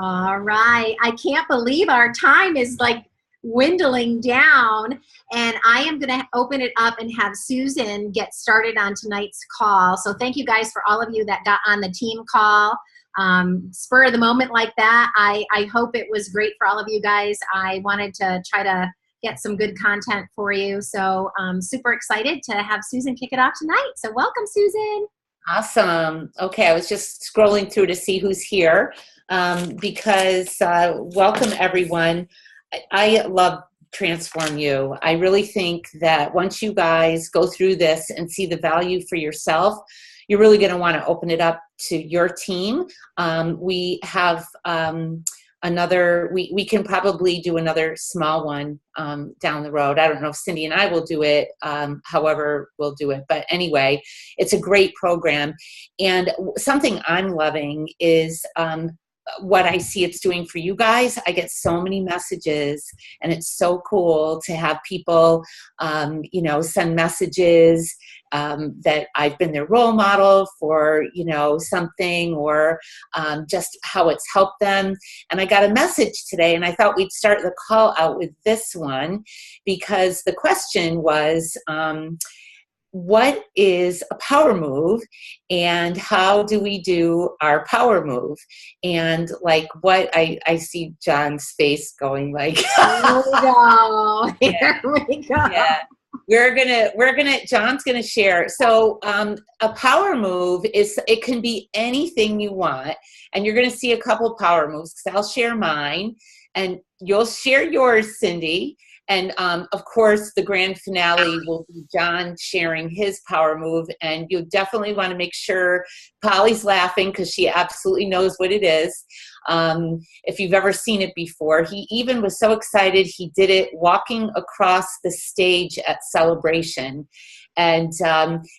All right. I can't believe our time is like dwindling down, and I am going to open it up and have Susan get started on tonight's call. So thank you guys for all of you that got on the team call. Spur of the moment like that. I hope it was great for all of you guys. I wanted to try to get some good content for you. So super excited to have Susan kick it off tonight. So welcome, Susan. Awesome. Okay, I was just scrolling through to see who's here because welcome everyone. I love Transform You. I really think that once you guys go through this and see the value for yourself, you're really going to want to open it up to your team. We have we can probably do another small one down the road. I don't know if Cindy and I will do it, however we'll do it. But anyway, it's a great program. And something I'm loving is what I see it's doing for you guys. I get so many messages, and it's so cool to have people, send messages that I've been their role model for, something, or just how it's helped them. And I got a message today, and I thought we'd start the call out with this one, because the question was, what is a power move, and how do we do our power move? And like what I see John's face going like, here we go. Here we go. Yeah. John's gonna share. So a power move it can be anything you want, and you're gonna see a couple power moves because I'll share mine and you'll share yours, Cindy. And of course, the grand finale will be John sharing his power move. And you definitely want to make sure Polly's laughing because she absolutely knows what it is. If you've ever seen it before, he even was so excited he did it walking across the stage at Celebration. And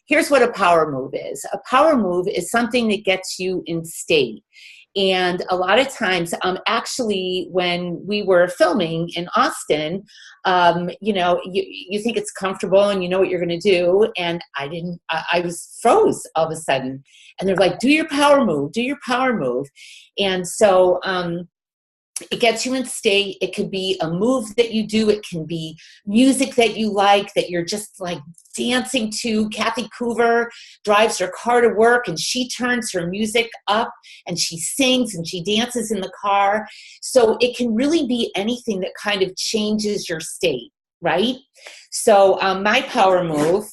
here's what a power move is. A power move is something that gets you in state. And a lot of times, actually, when we were filming in Austin, you think it's comfortable and you know what you're going to do. And I was froze all of a sudden. And they're like, do your power move, do your power move. And so it gets you in state. It could be a move that you do. It can be music that you like, that you're just like dancing to. Kathy Coover drives her car to work and she turns her music up and she sings and she dances in the car. So it can really be anything that kind of changes your state, right? So my power move,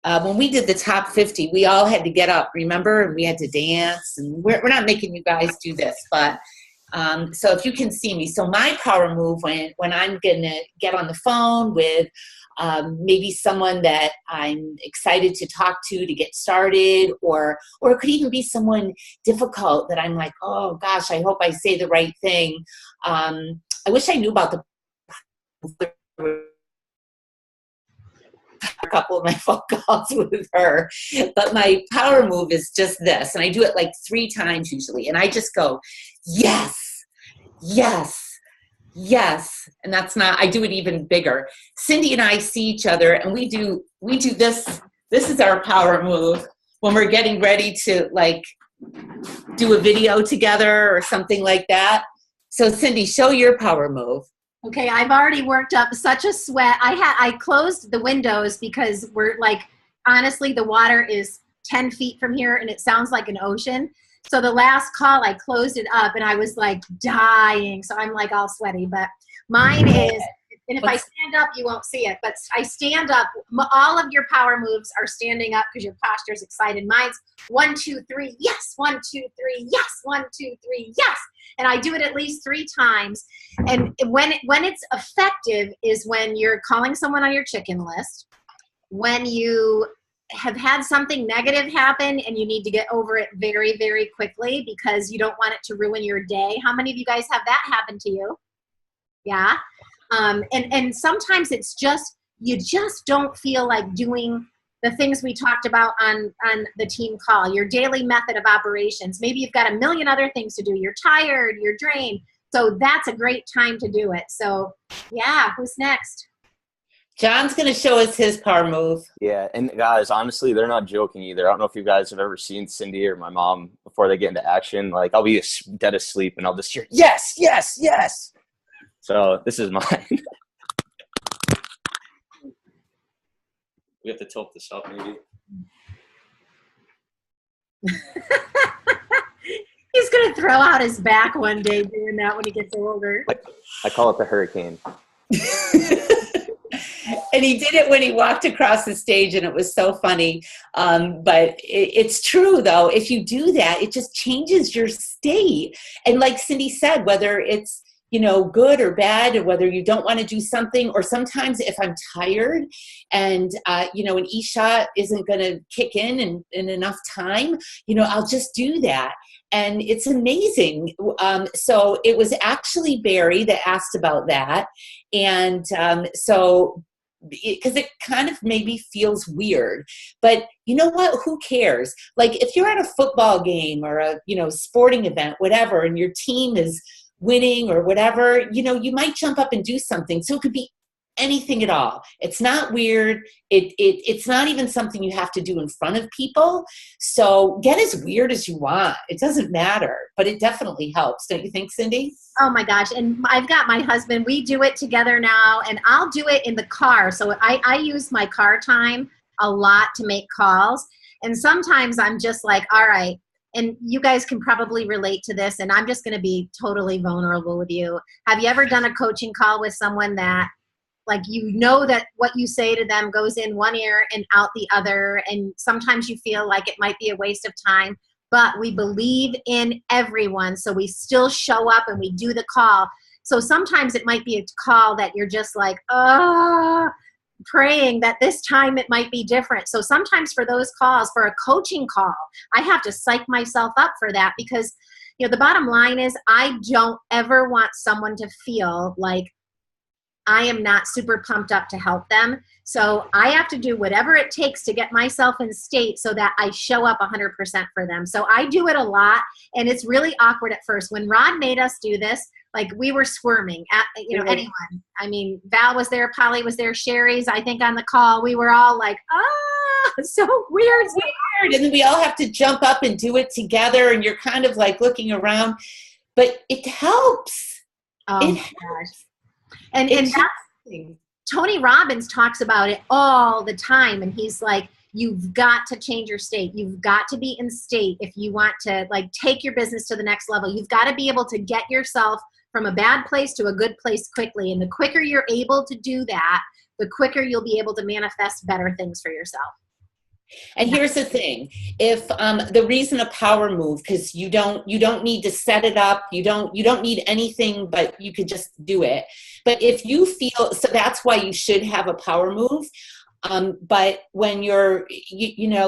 when we did the top 50, we all had to get up, remember? And we had to dance. And we're not making you guys do this, but so if you can see me, so my power move when I'm gonna get on the phone with maybe someone that I'm excited to talk to get started, or it could even be someone difficult that I'm like, oh gosh, I hope I say the right thing. I wish I knew about a couple of my phone calls with her, but my power move is just this, and I do it like 3 times usually, and I just go, yes, yes, yes. And that's not, I do it even bigger. Cindy and I see each other and we do this. This is our power move when we're getting ready to like do a video together or something like that. So Cindy, show your power move. Okay, I've already worked up such a sweat. I closed the windows because we're like, honestly, the water is 10 feet from here and it sounds like an ocean. So the last call, I closed it up and I was like dying. So I'm like all sweaty, but mine is, and if I stand up, you won't see it, but I stand up. All of your power moves are standing up because your posture is excited. Mine's 1, 2, 3, yes, 1, 2, 3, yes, 1, 2, 3, yes. And I do it at least 3 times. And when it's effective is when you're calling someone on your chicken list, when you have had something negative happen and you need to get over it very, very quickly because you don't want it to ruin your day. How many of you guys have that happen to you? Yeah. And sometimes it's just, you just don't feel like doing the things we talked about on the team call, your daily method of operations. Maybe you've got a million other things to do. You're tired, you're drained. So that's a great time to do it. So yeah, who's next? John's going to show us his power move. Yeah, and guys, honestly, they're not joking either. I don't know if you guys have ever seen Cindy or my mom before they get into action. Like, I'll be dead asleep and I'll just hear, yes, yes, yes. So this is mine. We have to tilt this up, maybe. He's going to throw out his back one day doing that when he gets older. I call it the hurricane. And he did it when he walked across the stage, and it was so funny. But it's true, though. If you do that, it just changes your state. And like Cindy said, whether it's, good or bad, or whether you don't want to do something, or sometimes if I'm tired and, an e-shot isn't going to kick in enough time, I'll just do that. And it's amazing. So it was actually Barry that asked about that. And because it kind of maybe feels weird, but you know what, who cares? Like if you're at a football game or a sporting event, whatever, and your team is winning or whatever, you might jump up and do something. So it could be anything at all. It's not weird. It's not even something you have to do in front of people. So get as weird as you want. It doesn't matter, but it definitely helps. Don't you think, Cindy? Oh my gosh. And I've got my husband, we do it together now, and I'll do it in the car. So I use my car time a lot to make calls. And sometimes I'm just like, all right, and you guys can probably relate to this, and I'm just going to be totally vulnerable with you. Have you ever done a coaching call with someone that, like, that what you say to them goes in one ear and out the other, and sometimes you feel like it might be a waste of time, but we believe in everyone, so we still show up and we do the call. So sometimes it might be a call that you're just like, praying that this time it might be different. So sometimes for those calls, for a coaching call, I have to psych myself up for that, because the bottom line is I don't ever want someone to feel like I am not super pumped up to help them. So I have to do whatever it takes to get myself in state so that I show up 100% for them. So I do it a lot, and it's really awkward at first. When Rod made us do this, like, we were squirming at, anyone. I mean, Val was there, Polly was there, Sherry's, I think, on the call. We were all like, so weird. So weird. And then we all have to jump up and do it together, and you're kind of like looking around, but it helps. Oh, it my gosh. And that's, Tony Robbins talks about it all the time. And he's like, you've got to change your state. You've got to be in state if you want to, like, take your business to the next level. You've got to be able to get yourself from a bad place to a good place quickly. And the quicker you're able to do that, the quicker you'll be able to manifest better things for yourself. And here's the thing: if the reason a power move, because you don't need to set it up, you don't need anything, but you could just do it. But if you feel, so that's why you should have a power move. But when you're,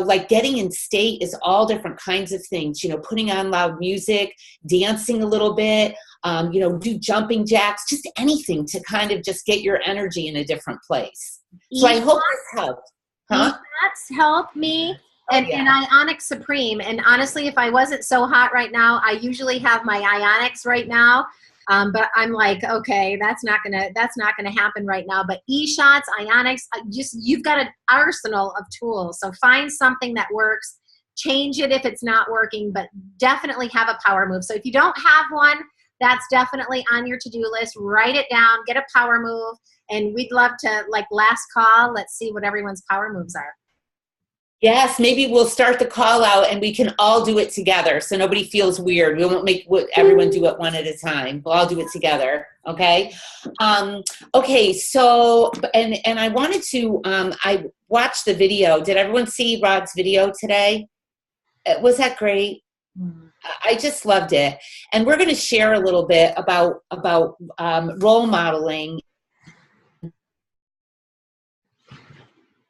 like, getting in state is all different kinds of things, putting on loud music, dancing a little bit, do jumping jacks, just anything to kind of just get your energy in a different place. So I hope this helped. Huh? That's helped me. And Ionic Supreme. And honestly, if I wasn't so hot right now, I usually have my Ionics right now. But I'm like, okay, that's not gonna happen right now. But e-shots, Ionics, you've got an arsenal of tools. So find something that works, change it if it's not working, but definitely have a power move. So if you don't have one, that's definitely on your to-do list. Write it down, get a power move, and we'd love to, like, last call, let's see what everyone's power moves are. Yes, maybe we'll start the call out and we can all do it together so nobody feels weird. We won't make everyone do it one at a time. We'll all do it together, okay? Okay, so, and I wanted to, I watched the video. Did everyone see Rod's video today? Was that great? I just loved it. And we're going to share a little bit about role modeling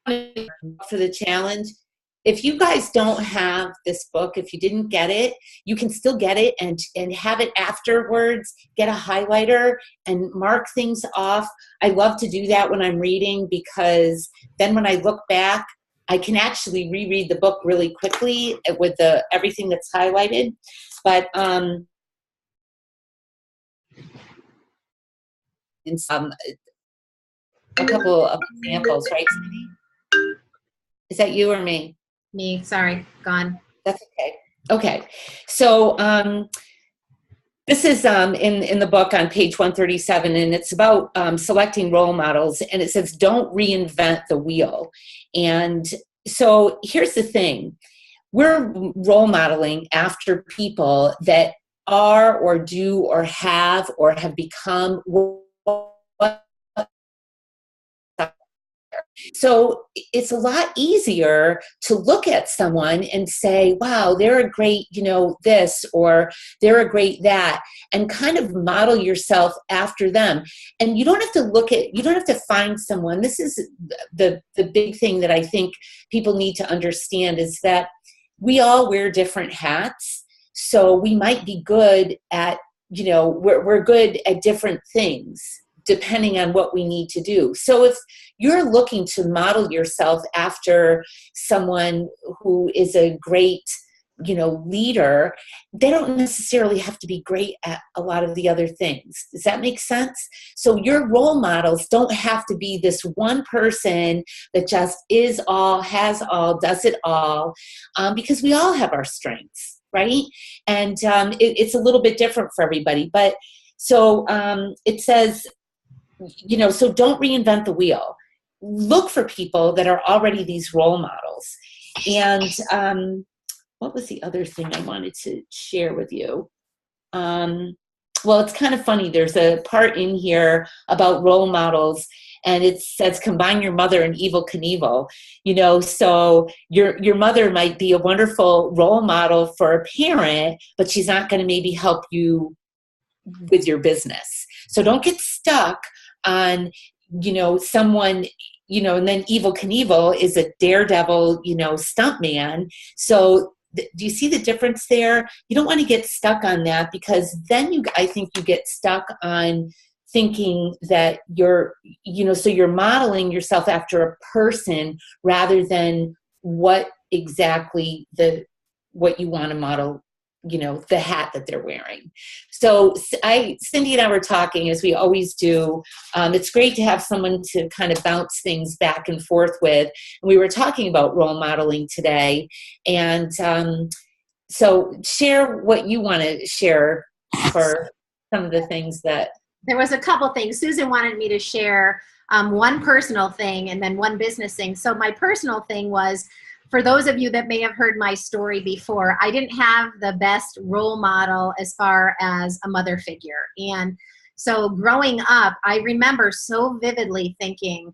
for the challenge. If you guys don't have this book, if you didn't get it, you can still get it and have it afterwards. Get a highlighter and mark things off. I love to do that when I'm reading, because then when I look back, I can actually reread the book really quickly with everything that's highlighted. But a couple of examples, right, Cindy? Is that you or me? Me, sorry, gone. That's okay. Okay. So this is in the book on page 137, and it's about selecting role models, and it says, don't reinvent the wheel. And so here's the thing. We're role modeling after people that are or do or have become what. So it's a lot easier to look at someone and say, wow, they're a great, this, or they're a great that, and kind of model yourself after them. And you don't have to find someone. This is the big thing that I think people need to understand, is that we all wear different hats. So we might be good at, we're good at different things depending on what we need to do. So if you're looking to model yourself after someone who is a great, leader, they don't necessarily have to be great at a lot of the other things. Does that make sense? So your role models don't have to be this one person that just is all, has all, does it all, because we all have our strengths, right? And it's a little bit different for everybody. But so it says, so don't reinvent the wheel. Look for people that are already these role models. And what was the other thing I wanted to share with you? Well, it's kind of funny. There's a part in here about role models, and it says, combine your mother and Evel Knievel. So your mother might be a wonderful role model for a parent, but she's not going to maybe help you with your business. So don't get stuck on, someone, and then Evel Knievel is a daredevil, stunt man. So do you see the difference there? You don't want to get stuck on that, because then I think you get stuck on thinking that you're modeling yourself after a person rather than what exactly what you want to model, the hat that they're wearing. So Cindy and I were talking, as we always do. It's great to have someone to kind of bounce things back and forth with. And we were talking about role modeling today. And so share what you want to share for some of the things that. There was a couple things. Susan wanted me to share one personal thing and then one business thing. So my personal thing was, for those of you that may have heard my story before, I didn't have the best role model as far as a mother figure. And so growing up, I remember so vividly thinking,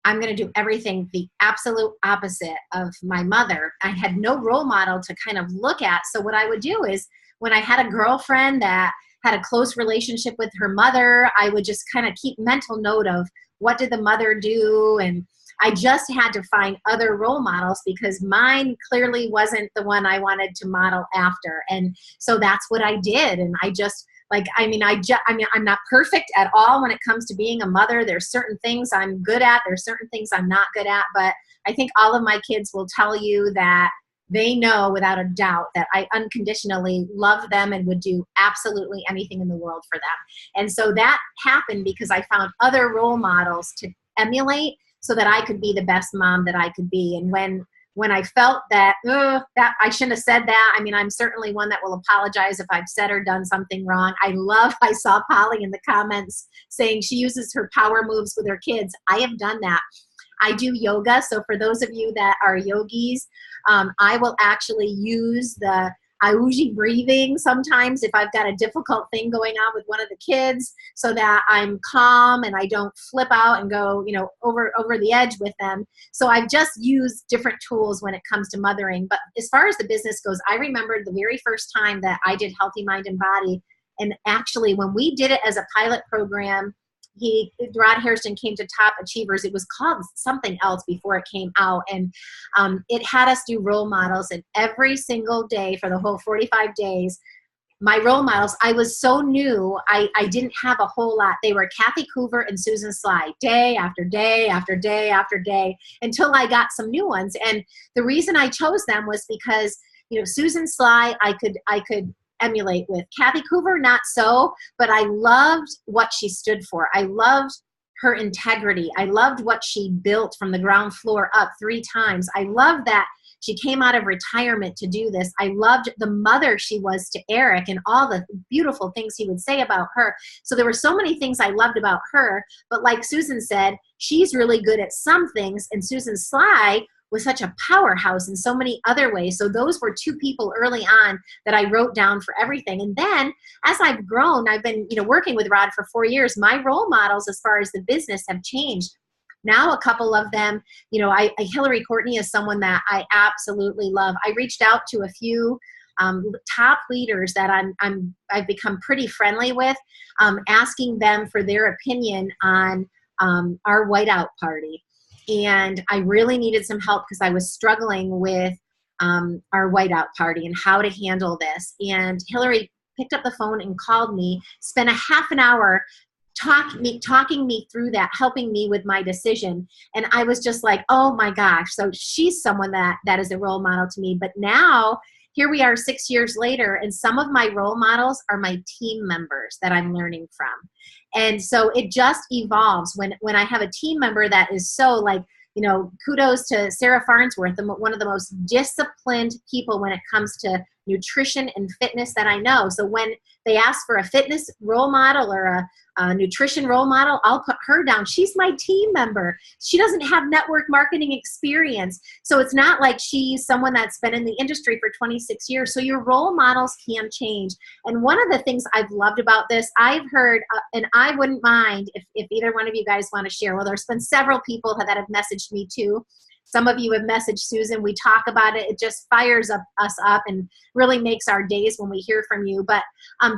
I'm going to do everything the absolute opposite of my mother. I had no role model to kind of look at. So what I would do is, when I had a girlfriend that had a close relationship with her mother, I would just kind of keep mental note of what did the mother do, and I just had to find other role models because mine clearly wasn't the one I wanted to model after. And so that's what I did. And I just, I'm not perfect at all when it comes to being a mother. There's certain things I'm good at. There's certain things I'm not good at. But I think all of my kids will tell you that they know without a doubt that I unconditionally love them and would do absolutely anything in the world for them. And so that happened because I found other role models to emulate so that I could be the best mom that I could be. And when I felt that I shouldn't have said that, I'm certainly one that will apologize if I've said or done something wrong. I saw Polly in the comments saying she uses her power moves with her kids. I have done that. I do yoga. So for those of you that are yogis, I will actually use the Ayuji breathing sometimes if I've got a difficult thing going on with one of the kids, so that I'm calm and I don't flip out and go, over the edge with them. So I've just used different tools when it comes to mothering. But as far as the business goes, I remember the very first time that I did Healthy Mind and Body. And actually, when we did it as a pilot program, Rod Hairston came to Top Achievers. It was called something else before it came out. And it had us do role models. And every single day for the whole 45 days, my role models, I was so new, I didn't have a whole lot. They were Kathy Coover and Susan Sly, day after day after day after day, until I got some new ones. And the reason I chose them was because, Susan Sly, I could emulate with. Kathy Coover, not so, but I loved what she stood for. I loved her integrity. I loved what she built from the ground floor up 3 times. I love that she came out of retirement to do this. I loved the mother she was to Eric and all the beautiful things he would say about her. So there were so many things I loved about her. But like Susan said, she's really good at some things, and Susan Sly was such a powerhouse in so many other ways. So those were 2 people early on that I wrote down for everything. And then as I've grown, I've been, working with Rod for 4 years. My role models as far as the business have changed. Now a couple of them, Hillary Courtney is someone that I absolutely love. I reached out to a few top leaders that I've become pretty friendly with, asking them for their opinion on our whiteout party. And I really needed some help because I was struggling with our whiteout party and how to handle this. And Hillary picked up the phone and called me, spent a half an hour talking me through that, helping me with my decision. And I was just like, oh my gosh. So she's someone that is a role model to me. But now here we are 6 years later, and some of my role models are my team members that I'm learning from. And so it just evolves when I have a team member that is so like, kudos to Sarah Farnsworth, one of the most disciplined people when it comes to nutrition and fitness that I know. So when they ask for a fitness role model or a nutrition role model, I'll put her down. She's my team member. She doesn't have network marketing experience. So it's not like she's someone that's been in the industry for 26 years. So your role models can change. And one of the things I've loved about this, I've heard, and I wouldn't mind if either one of you guys want to share. Well, there's been several people that have messaged me too. Some of you have messaged Susan. We talk about it. It just fires us up and really makes our days when we hear from you. But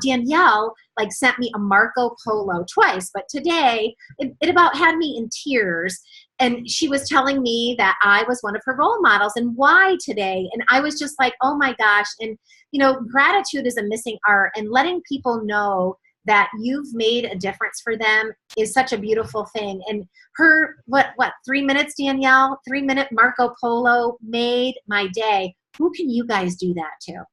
Danielle sent me a Marco Polo twice, but today it about had me in tears. And she was telling me that I was one of her role models and why today. And I was just like, oh my gosh. And gratitude is a missing art, and letting people know that you've made a difference for them is such a beautiful thing. And her, 3 minutes, Danielle, 3-minute Marco Polo made my day. Who can you guys do that to?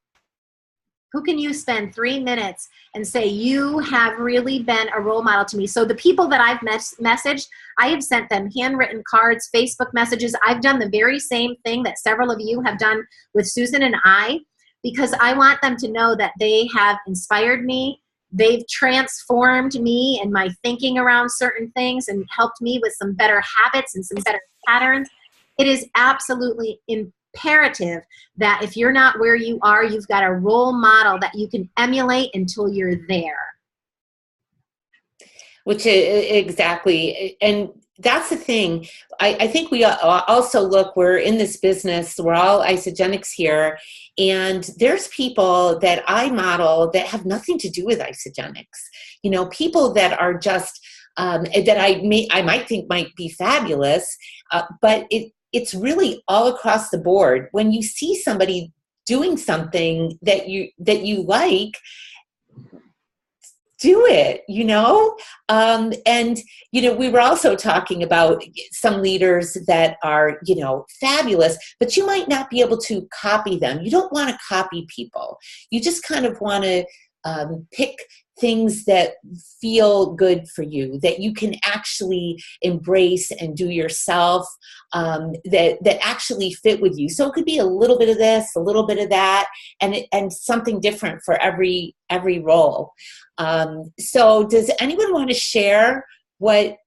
Who can you spend 3 minutes and say, you have really been a role model to me? So the people that I've messaged, I have sent them handwritten cards, Facebook messages. I've done the very same thing that several of you have done with Susan and I, because I want them to know that they have inspired me. They've transformed me and my thinking around certain things and helped me with some better habits and some better patterns. It is absolutely imperative that if you're not where you are, you've got a role model that you can emulate until you're there. Which is exactly, and that's the thing. I think we also look, we're in this business, we're all Isagenix here, and there's people that I model that have nothing to do with Isagenix. People that are just, that I might think might be fabulous, but it's really all across the board. When you see somebody doing something that you like, do it, and, we were also talking about some leaders that are, fabulous, but you might not be able to copy them. You don't want to copy people. You just kind of want to pick things that feel good for you, that you can actually embrace and do yourself, that actually fit with you. So it could be a little bit of this, a little bit of that, and something different for every role. So does anyone want to share what,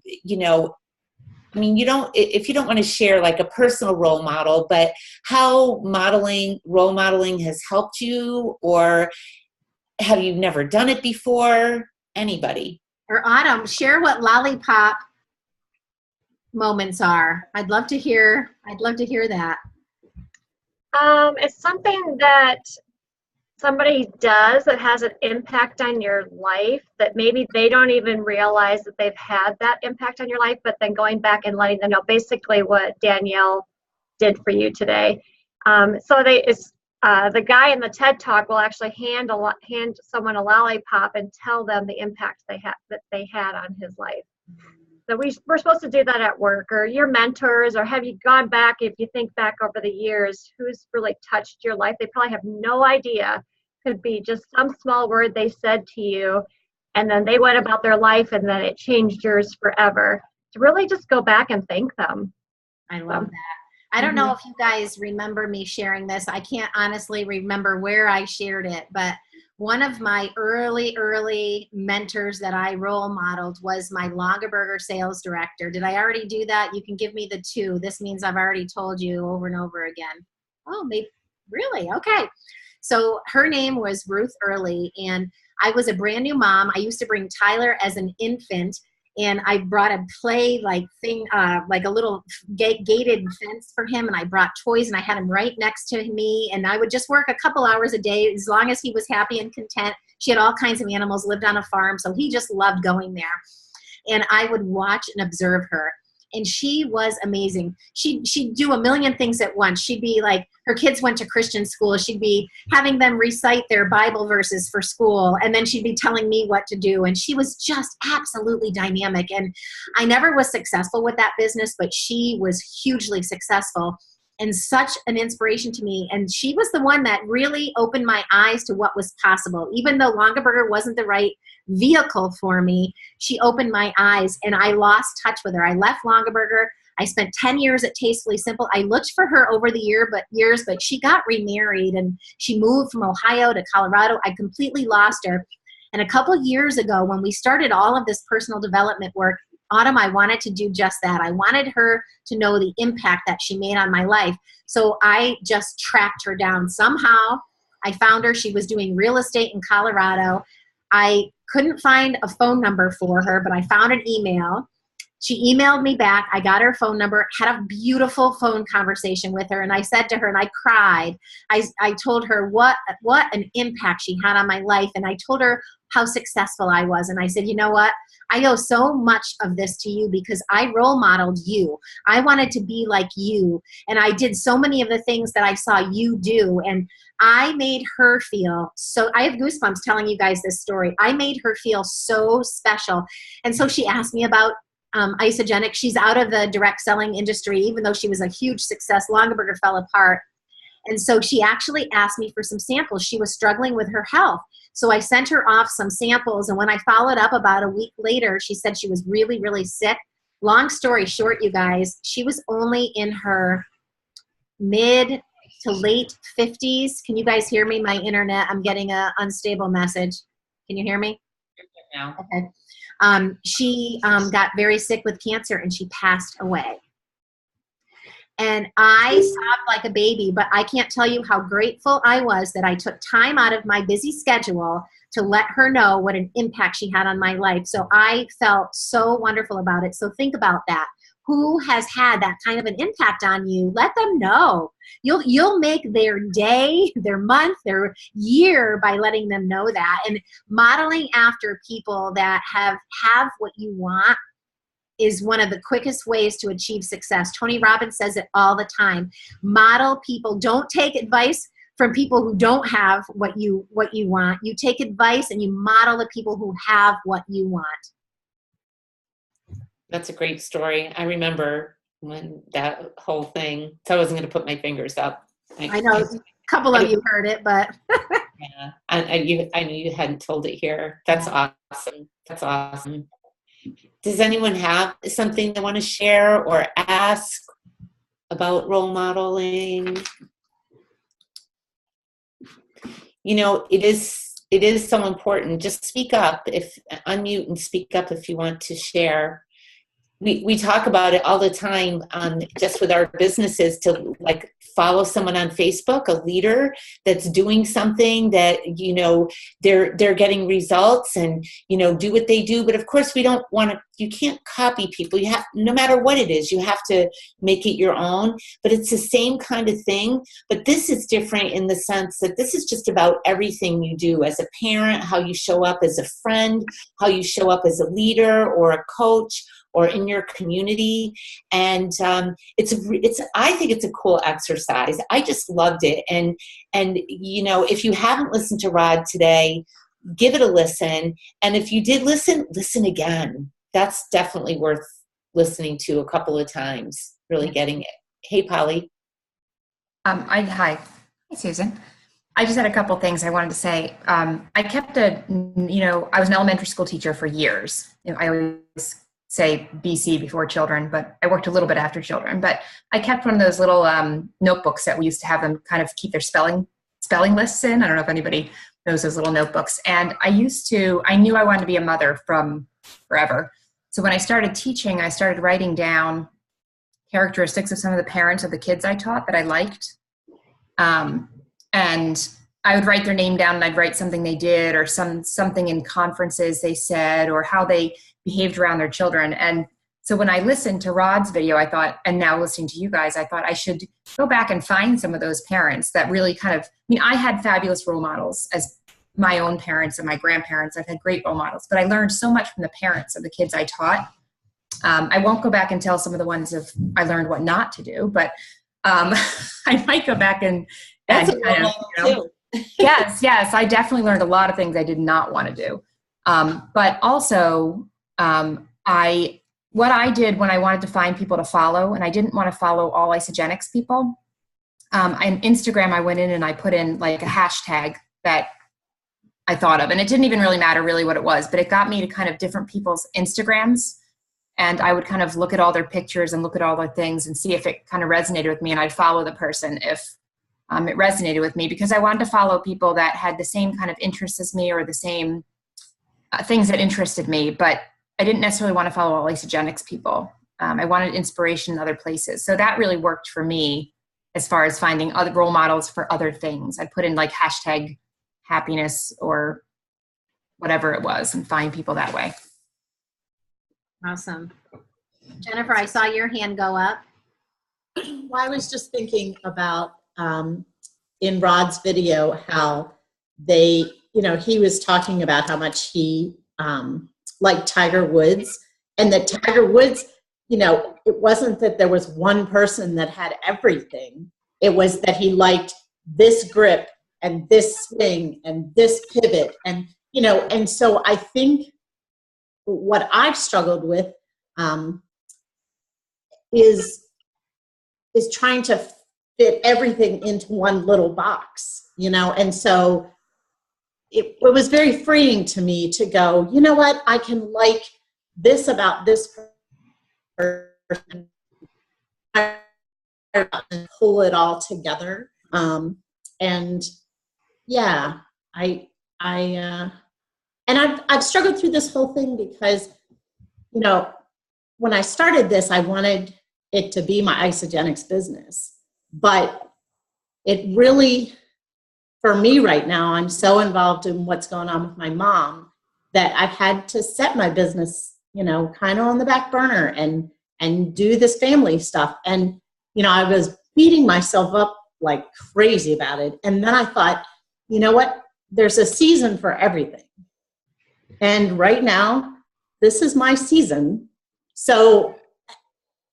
you don't, if you don't want to share like a personal role model, but how role modeling has helped you, or have you never done it before? Anybody? Or Autumn, share what lollipop moments are. I'd love to hear that. It's something that somebody does that has an impact on your life that maybe they don't even realize that they've had that impact on your life, but then going back and letting them know basically what Danielle did for you today. The guy in the TED Talk will actually hand someone a lollipop and tell them the impact that they had on his life. So we're supposed to do that at work, or your mentors, or have you gone back, if you think back over the years, who's really touched your life? They probably have no idea. Could be just some small word they said to you and then they went about their life and then it changed yours forever. To really just go back and thank them. I love that. I don't know if you guys remember me sharing this. I can't honestly remember where I shared it, but one of my early mentors that I role modeled was my Longaberger sales director. Did I already do that? You can give me the 2. This means I've already told you over and over again. Oh, maybe. Really? Okay. So her name was Ruth Early, and I was a brand new mom. I used to bring Tyler as an infant, and I brought a play like thing, like a little gated fence for him, and I brought toys, and I had him right next to me, and I would just work a couple hours a day as long as he was happy and content. She had all kinds of animals, lived on a farm, so he just loved going there. And I would watch and observe her. And she was amazing. She'd do a million things at once. She'd be like, her kids went to Christian school. She'd be having them recite their Bible verses for school. And then she'd be telling me what to do. And she was just absolutely dynamic. And I never was successful with that business, but she was hugely successful and such an inspiration to me. And she was the one that really opened my eyes to what was possible. Even though Longaberger wasn't the right vehicle for me, she opened my eyes, and I lost touch with her. I left Longaberger. I spent 10 years at Tastefully Simple. I looked for her over the years, but she got remarried and she moved from Ohio to Colorado. I completely lost her. And a couple years ago, when we started all of this personal development work, Autumn, I wanted to do just that. I wanted her to know the impact that she made on my life. So I just tracked her down. Somehow I found her. She was doing real estate in Colorado. I couldn't find a phone number for her, but I found an email. She emailed me back. I got her phone number, had a beautiful phone conversation with her. And I said to her, and I cried, I told her what an impact she had on my life. And I told her how successful I was. And I said, you know what? I owe so much of this to you because I role modeled you. I wanted to be like you. And I did so many of the things that I saw you do. And I made her feel so, I have goosebumps telling you guys this story. I made her feel so special. And so she asked me about Isagenix. She's out of the direct selling industry, even though she was a huge success. Longaberger fell apart. And so she actually asked me for some samples. She was struggling with her health. So I sent her off some samples. And when I followed up about a week later, she said she was really, really sick. Long story short, you guys, she was only in her mid to late 50s. Can you guys hear me? My internet, I'm getting an unstable message. Can you hear me? Now. Okay. She got very sick with cancer and she passed away. And I sobbed like a baby, but I can't tell you how grateful I was that I took time out of my busy schedule to let her know what an impact she had on my life. So I felt so wonderful about it. So think about that. Who has had that kind of an impact on you? Let them know. You'll make their day, their month, their year by letting them know that. And modeling after people that have what you want is one of the quickest ways to achieve success. Tony Robbins says it all the time. Model people. Don't take advice from people who don't have what you want. You take advice and you model the people who have what you want. That's a great story. I remember when that whole thing, so I wasn't going to put my fingers up. I know a couple of you heard it, but. Yeah, I knew you hadn't told it here. That's awesome. That's awesome. Does anyone have something they want to share or ask about role modeling? You know, it is so important. Just speak up, unmute and speak up if you want to share. We talk about it all the time, just with our businesses, to like follow someone on Facebook, a leader that's doing something that, you know, they're getting results and, you know, do what they do. But of course you can't copy people. You have, no matter what it is, you have to make it your own, but it's the same kind of thing. But this is different in the sense that this is just about everything you do as a parent, how you show up as a friend, how you show up as a leader or a coach, or in your community. And I think it's a cool exercise. I just loved it. And you know, if you haven't listened to Rod today, give it a listen. And if you did listen again. That's definitely worth listening to a couple of times, really getting it. Hey, Polly. Hi, Susan. I just had a couple things I wanted to say. I kept I was an elementary school teacher for years. I always say BC before children, but I worked a little bit after children. But I kept one of those little notebooks that we used to have them kind of keep their spelling lists in. I don't know if anybody knows those little notebooks. And I knew I wanted to be a mother from forever. So when I started teaching, I started writing down characteristics of some of the parents of the kids I taught that I liked. And I would write their name down, and I'd write something they did or something in conferences they said or how they behaved around their children. And so when I listened to Rod's video, I thought, and now listening to you guys, I thought I should go back and find some of those parents that really I had fabulous role models as my own parents and my grandparents. I've had great role models, but I learned so much from the parents of the kids I taught. I won't go back and tell some of the ones I learned what not to do, but I might go back and That's a kind of, too. Yes, I definitely learned a lot of things I did not want to do. But also, what I did when I wanted to find people to follow, and I didn't want to follow all Isagenix people, on Instagram, I went in and I put in like a hashtag that I thought of, and it didn't even really matter really what it was, but it got me to kind of different people's Instagrams. And I would kind of look at all their pictures and look at all their things and see if it kind of resonated with me. And I'd follow the person if it resonated with me, because I wanted to follow people that had the same kind of interests as me or the same things that interested me. But I didn't necessarily want to follow all Isagenix people. I wanted inspiration in other places. So that really worked for me as far as finding other role models for other things. I put in like hashtag happiness or whatever it was and find people that way. Awesome. Jennifer, I saw your hand go up. Well, I was just thinking about in Rod's video how he was talking about how much he liked Tiger Woods, and that Tiger Woods, it wasn't that there was one person that had everything. It was that he liked this grip and this swing and this pivot, and so I think what I've struggled with is trying to fit everything into one little box, and so it was very freeing to me to go, you know what, I can like this about this person and pull it all together. And yeah, I've struggled through this whole thing because, when I started this, I wanted it to be my Isagenix business. But it really, for me right now, I'm so involved in what's going on with my mom that I've had to set my business, kind of on the back burner and do this family stuff. And, I was beating myself up like crazy about it. And then I thought, you know what? There's a season for everything. And right now, this is my season. So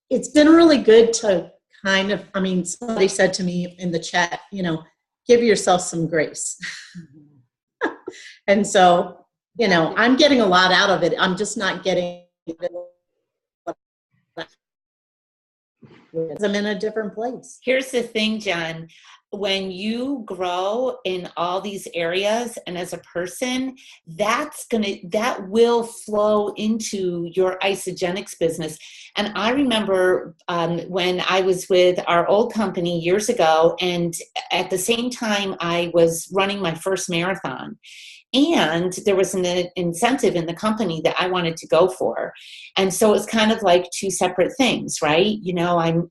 it's been really good to kind of, somebody said to me in the chat, give yourself some grace. And so, I'm getting a lot out of it. I'm just not getting I'm in a different place. Here's the thing, John. When you grow in all these areas and as a person, that will flow into your Isagenix business. And I remember when I was with our old company years ago, and at the same time I was running my first marathon. And there was an incentive in the company that I wanted to go for. And so it's kind of like two separate things, right?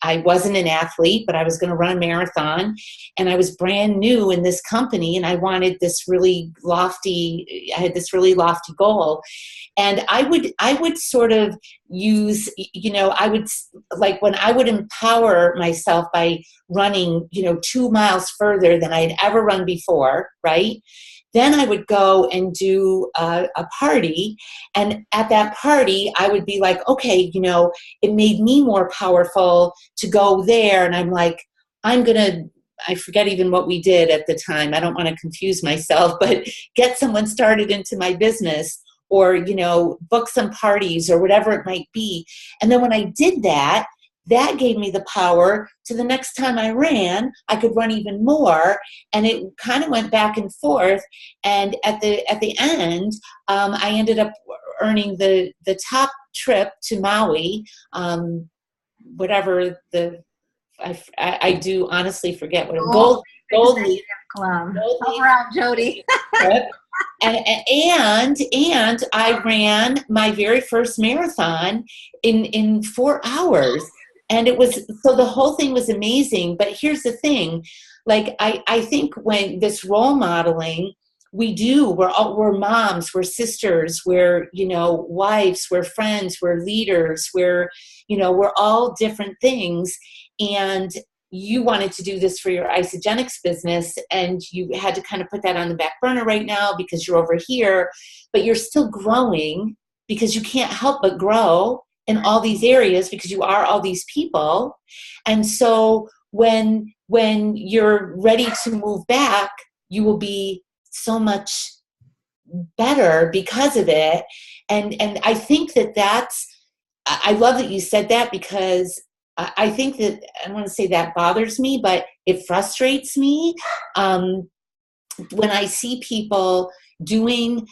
I wasn't an athlete, but I was going to run a marathon, and I was brand new in this company, and I wanted this really lofty, I had this really lofty goal. And I would sort of use, I would, like when I would empower myself by running, 2 miles further than I'd ever run before, right? Then I would go and do a party, and at that party, I would be like, okay, it made me more powerful to go there, and I'm like, I forget even what we did at the time. I don't want to confuse myself, but get someone started into my business, or, book some parties or whatever it might be. And then when I did that, that gave me the power to the next time I ran, I could run even more. And it kind of went back and forth. And at the end, I ended up earning the top trip to Maui, whatever I do honestly forget what gold leaf club. Over out, Jody. trip. And I ran my very first marathon in 4 hours. And it was, so the whole thing was amazing. But here's the thing, like, I think when this role modeling, we're moms, we're sisters, we're, wives, we're friends, we're leaders, we're all different things. And you wanted to do this for your Isagenix business, and you had to kind of put that on the back burner right now because you're over here, but you're still growing because you can't help but grow in all these areas because you are all these people. And so when you're ready to move back, you will be so much better because of it. And I think I love that you said that, because I think that, I don't want to say that bothers me, but it frustrates me when I see people doing,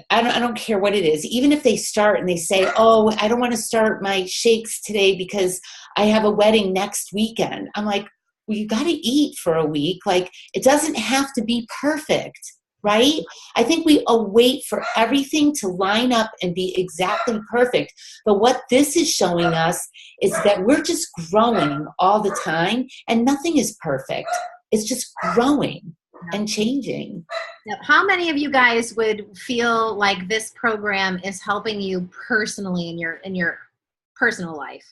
I don't care what it is, even if they start and they say, oh, I don't want to start my shakes today because I have a wedding next weekend. I'm like, well, you got to eat for a week. Like, it doesn't have to be perfect, right? I think we await for everything to line up and be exactly perfect. But what this is showing us is that we're just growing all the time, and nothing is perfect. It's just growing and changing. Now, how many of you guys would feel like this program is helping you personally in your personal life?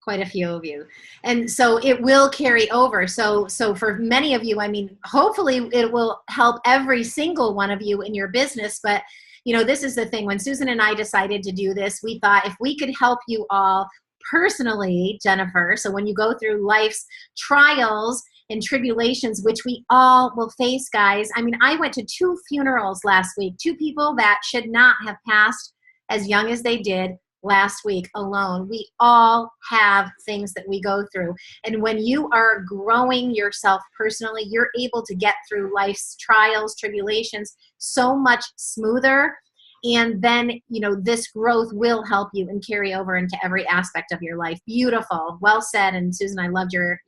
Quite a few of you. And so it will carry over. So for many of you, I mean, hopefully it will help every single one of you in your business. But, this is the thing. When Susan and I decided to do this, we thought if we could help you all personally, Jennifer, so when you go through life's trials and tribulations, which we all will face, guys. I mean, I went to 2 funerals last week, 2 people that should not have passed as young as they did last week alone. We all have things that we go through. And when you are growing yourself personally, you're able to get through life's trials, tribulations so much smoother. And then, this growth will help you and carry over into every aspect of your life. Beautiful. Well said. And Susan, I loved your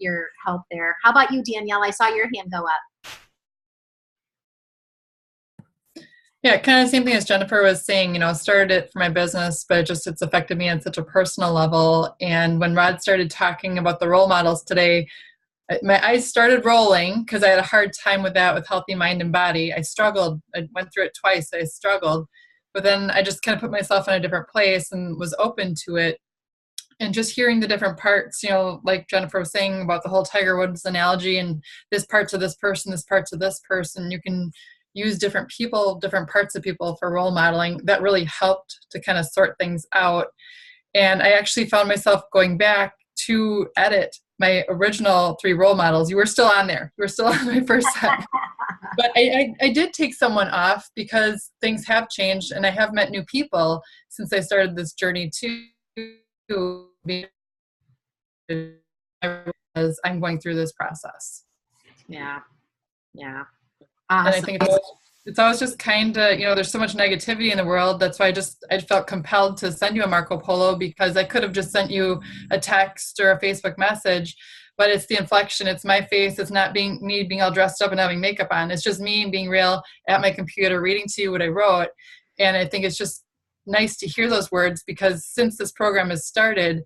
help there. How about you, Danielle? I saw your hand go up. Yeah, kind of the same thing as Jennifer was saying, started it for my business, but it's affected me on such a personal level. And when Rod started talking about the role models today, my eyes started rolling because I had a hard time with that, with healthy mind and body. I struggled. I went through it twice. I struggled. But then I just kind of put myself in a different place and was open to it. And just hearing the different parts, like Jennifer was saying about the whole Tiger Woods analogy, and this part to this person, this part to this person, you can use different people, different parts of people for role modeling. That really helped to kind of sort things out. And I actually found myself going back to edit my original 3 role models. You were still on there. You were still on my first set. But I did take someone off because things have changed, and I have met new people since I started this journey too, as I'm going through this process. Yeah. Awesome. And I think it's always just kind of, there's so much negativity in the world. That's why I felt compelled to send you a Marco Polo, because I could have just sent you a text or a Facebook message, but it's the inflection. It's my face. It's not me being all dressed up and having makeup on. It's just me being real at my computer, reading to you what I wrote. And I think it's just nice to hear those words, because since this program has started,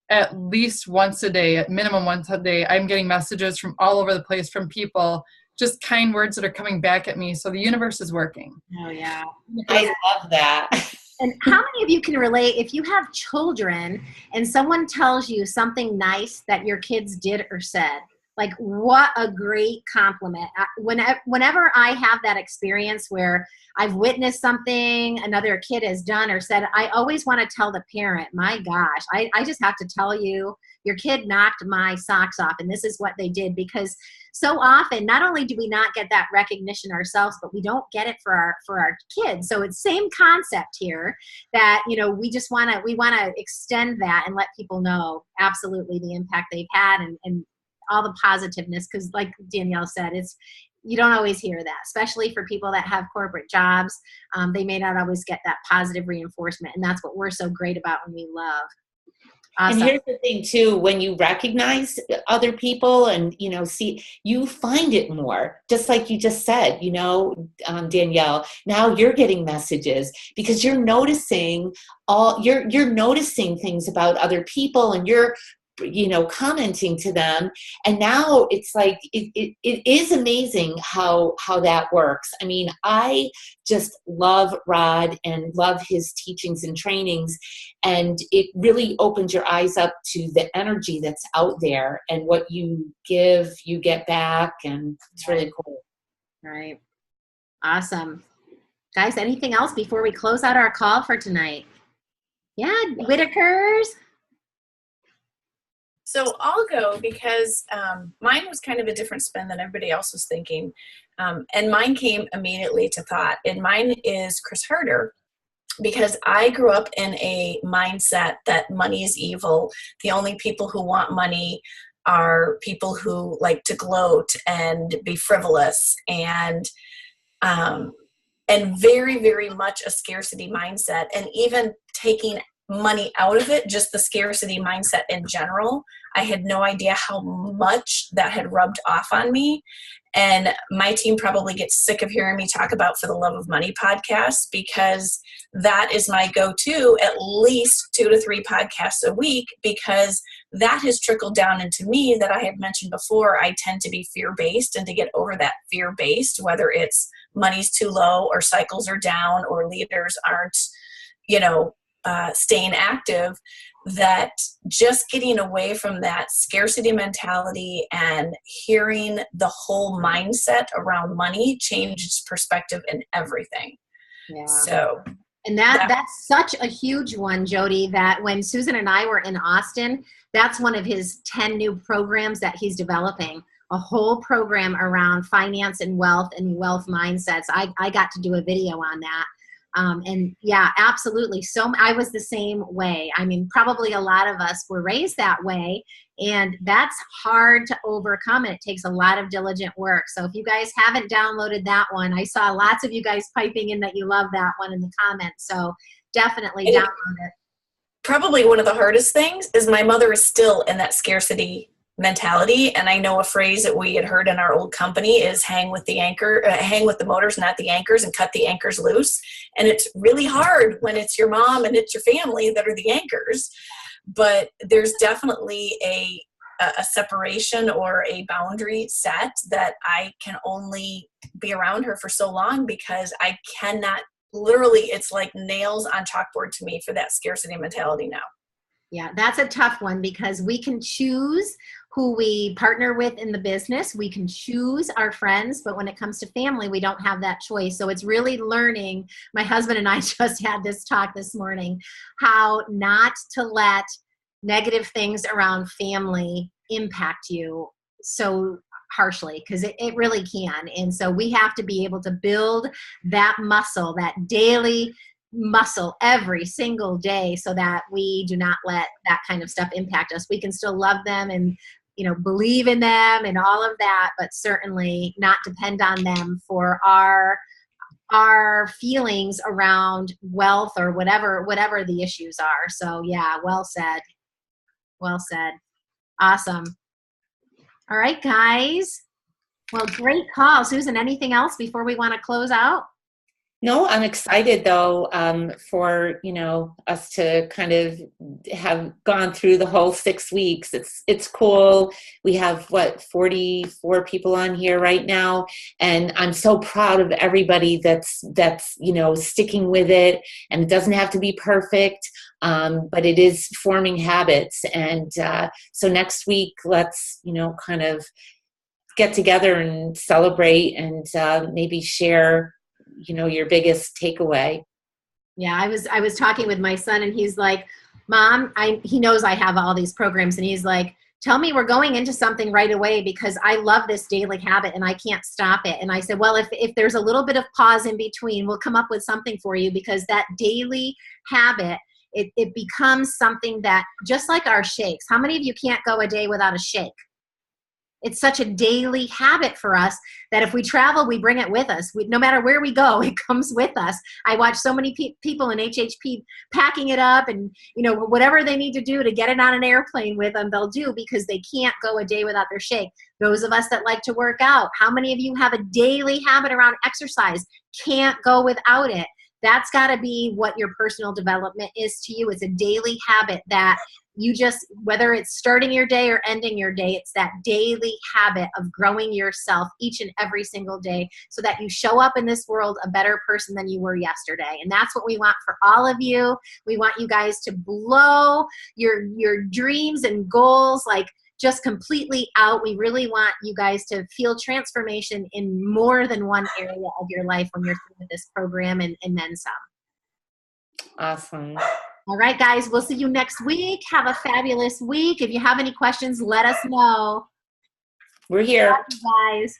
at least once a day, at minimum once a day, I'm getting messages from all over the place from people, just kind words that are coming back at me. So the universe is working. Oh, yeah. I love that. And how many of you can relate, if you have children and someone tells you something nice that your kids did or said? Like, what a great compliment. Whenever I have that experience where I've witnessed something another kid has done or said, I always want to tell the parent, my gosh, I just have to tell you, your kid knocked my socks off and this is what they did. Because so often, not only do we not get that recognition ourselves, but we don't get it for our kids. So it's same concept here that, we want to extend that and let people know absolutely the impact they've had and all the positiveness. Because like Danielle said, you don't always hear that, especially for people that have corporate jobs. They may not always get that positive reinforcement. And that's what we're so great about when we love. Awesome. And here's the thing too, when you recognize other people and, see, you find it more, just like you just said, Danielle, now you're getting messages because you're noticing you're noticing things about other people and you're commenting to them. And now it's like, it is amazing how that works. I mean, I just love Rod and love his teachings and trainings. And it really opens your eyes up to the energy that's out there, and what you give, you get back. And it's really cool. Right. Awesome. Guys, anything else before we close out our call for tonight? Yeah, Whitakers. So I'll go because mine was kind of a different spin than everybody else was thinking. And mine came immediately to thought. And mine is Chris Herder, because I grew up in a mindset that money is evil. The only people who want money are people who like to gloat and be frivolous and very, very much a scarcity mindset. And even taking money out of it, just the scarcity mindset in general, I had no idea how much that had rubbed off on me. And my team probably gets sick of hearing me talk about For the Love of Money podcast, because that is my go-to, at least 2 to 3 podcasts a week, because that has trickled down into me that I had mentioned before. I tend to be fear-based, and to get over that fear-based, whether it's money's too low or cycles are down or leaders aren't, staying active, that just getting away from that scarcity mentality and hearing the whole mindset around money changed perspective in everything. Yeah. So, and that's such a huge one, Jody, that when Susan and I were in Austin, that's one of his 10 new programs that he's developing, a whole program around finance and wealth mindsets. I got to do a video on that. And yeah, absolutely. So I was the same way. I mean, probably a lot of us were raised that way, and that's hard to overcome. And it takes a lot of diligent work. So if you guys haven't downloaded that one, I saw lots of you guys piping in that you love that one in the comments. So definitely download it. Probably one of the hardest things is my mother is still in that scarcity mentality. And I know a phrase that we had heard in our old company is hang with the motors, not the anchors, and cut the anchors loose. And it's really hard when it's your mom and it's your family that are the anchors. But there's definitely a separation or a boundary set that I can only be around her for so long, because I cannot, literally, it's like nails on chalkboard to me for that scarcity mentality now. Yeah, that's a tough one, because we can choose who we partner with in the business. We can choose our friends, but when it comes to family, we don't have that choice. So it's really learning. My husband and I just had this talk this morning, how not to let negative things around family impact you so harshly, because it really can. And so we have to be able to build that muscle, that daily muscle every single day, so that we do not let that kind of stuff impact us. We can still love them and believe in them and all of that, but certainly not depend on them for our feelings around wealth or whatever the issues are. So yeah, well said. Awesome. All right, guys. Well, great call. Susan, anything else before we want to close out? No, I'm excited though, for, us to kind of have gone through the whole 6 weeks. It's cool. We have 44 people on here right now, and I'm so proud of everybody that's sticking with it. And it doesn't have to be perfect, but it is forming habits. And so next week, let's kind of get together and celebrate, and maybe share your biggest takeaway. Yeah, I was talking with my son, and he's like, Mom, he knows I have all these programs, and he's like, tell me we're going into something right away, because I love this daily habit and I can't stop it. And I said, well, if there's a little bit of pause in between, we'll come up with something for you, because that daily habit, it becomes something that, just like our shakes, how many of you can't go a day without a shake? It's such a daily habit for us that if we travel, we bring it with us. No matter where we go, it comes with us. I watch so many people in HHP packing it up, and whatever they need to do to get it on an airplane with them, they'll do, because they can't go a day without their shake. Those of us that like to work out, how many of you have a daily habit around exercise? Can't go without it. That's got to be what your personal development is to you. It's a daily habit that you just, whether it's starting your day or ending your day, it's that daily habit of growing yourself each and every single day, so that you show up in this world a better person than you were yesterday. And that's what we want for all of you. We want you guys to blow your dreams and goals just completely out. We really want you guys to feel transformation in more than one area of your life when you're through this program, and then some. Awesome. All right, guys, we'll see you next week. Have a fabulous week. If you have any questions, let us know. We're here. Bye, guys.